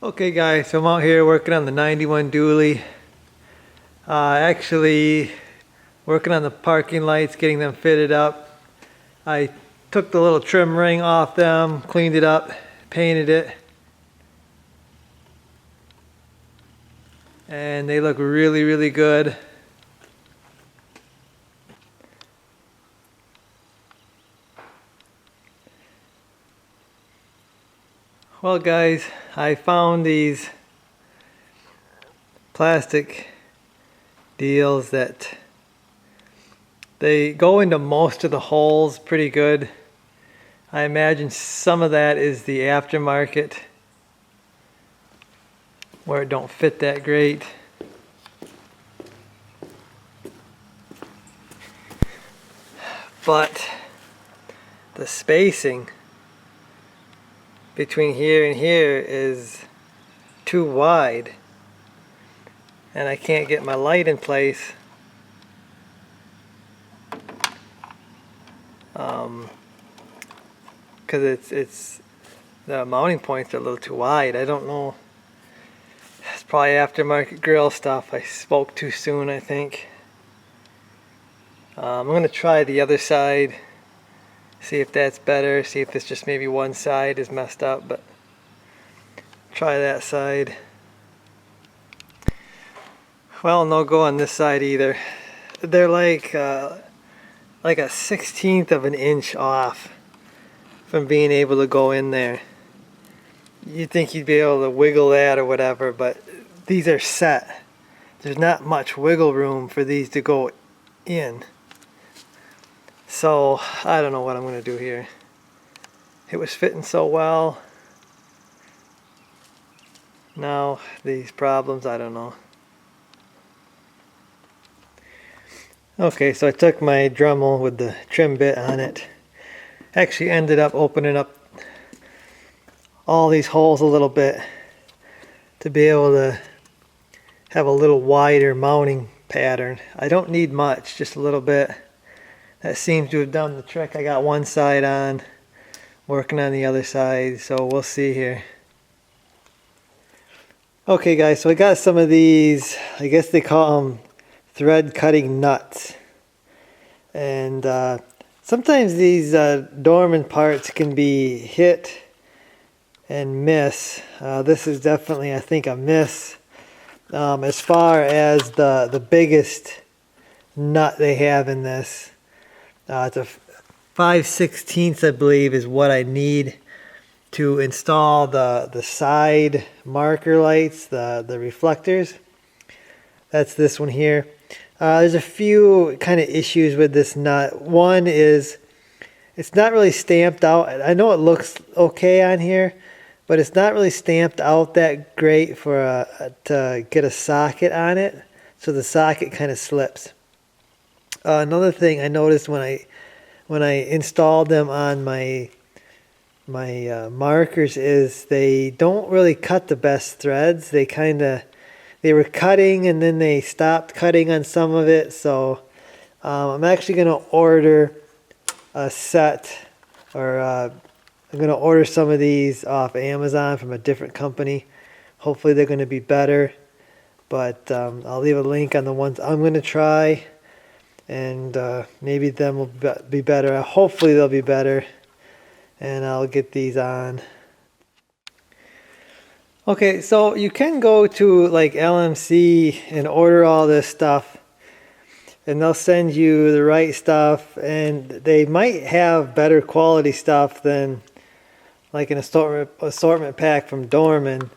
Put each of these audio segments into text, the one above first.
Okay guys, so I'm out here working on the 91 dually. Actually working on the parking lights, getting them fitted up. I took the little trim ring off them, cleaned it up, painted it. And they look really, really good. Well guys, I found these plastic deals that they go into most of the holes pretty good. I imagine some of that is the aftermarket where it don't fit that great. But the spacing between here and here is too wide, and I can't get my light in place because it's the mounting points are a little too wide. I don't know, it's probably aftermarket grill stuff. I spoke too soon, I think. I'm gonna try the other side, see if that's better, see if it's just maybe one side is messed up, but try that side. Well, no go on this side either. They're like a 1/16 of an inch off from being able to go in there. You'd think you'd be able to wiggle that or whatever, but these are set. There's not much wiggle room for these to go in. So I don't know what I'm going to do here. It was fitting so well. Now these problems, I don't know. Okay, so I took my Dremel with the trim bit on it. Actually ended up opening up all these holes a little bit to be able to have a little wider mounting pattern. I don't need much, just a little bit. That seems to have done the trick. I got one side on, working on the other side, so we'll see here. Okay guys, so I got some of these, I guess they call them thread cutting nuts. And sometimes these dormant parts can be hit and miss. This is definitely, I think, a miss. As far as the biggest nut they have in this. It's a 5/16, I believe, is what I need to install the side marker lights, the reflectors. That's this one here. There's a few kind of issues with this nut. One is it's not really stamped out. I know it looks okay on here, but it's not really stamped out that great for to get a socket on it. So the socket kind of slips. Another thing I noticed when I installed them on my markers is they don't really cut the best threads. They were cutting and then they stopped cutting on some of it. So I'm actually going to order a set, or I'm going to order some of these off Amazon from a different company. Hopefully they're going to be better, but I'll leave a link on the ones I'm going to try. And maybe them will be better. Hopefully they'll be better. And I'll get these on. Okay, so you can go to like LMC and order all this stuff. And they'll send you the right stuff. And they might have better quality stuff than like an assortment pack from Dorman.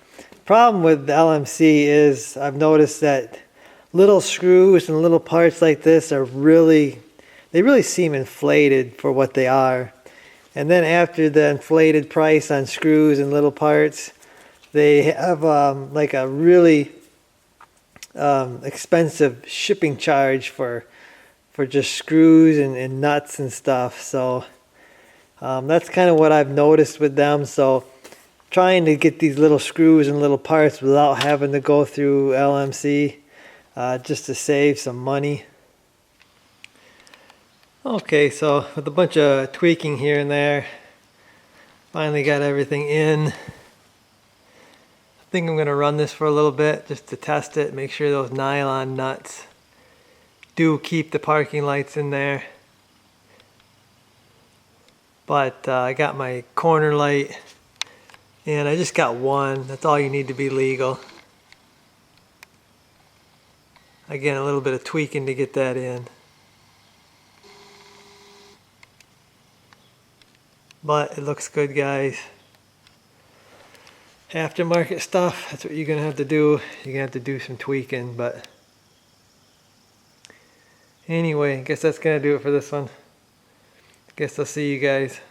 Problem with the LMC is I've noticed that little screws and little parts like this are they really seem inflated for what they are. And then after the inflated price on screws and little parts, they have like a really expensive shipping charge for just screws and nuts and stuff. So that's kind of what I've noticed with them. So trying to get these little screws and little parts without having to go through LMC, just to save some money. Okay, so with a bunch of tweaking here and there, finally got everything in. I think I'm going to run this for a little bit just to test it, make sure those nylon nuts do keep the parking lights in there. But I got my corner light, and I just got one. That's all you need to be legal. Again, a little bit of tweaking to get that in. But it looks good, guys. Aftermarket stuff, that's what you're gonna have to do. You're gonna have to do some tweaking, but anyway, I guess that's gonna do it for this one. Guess I'll see you guys.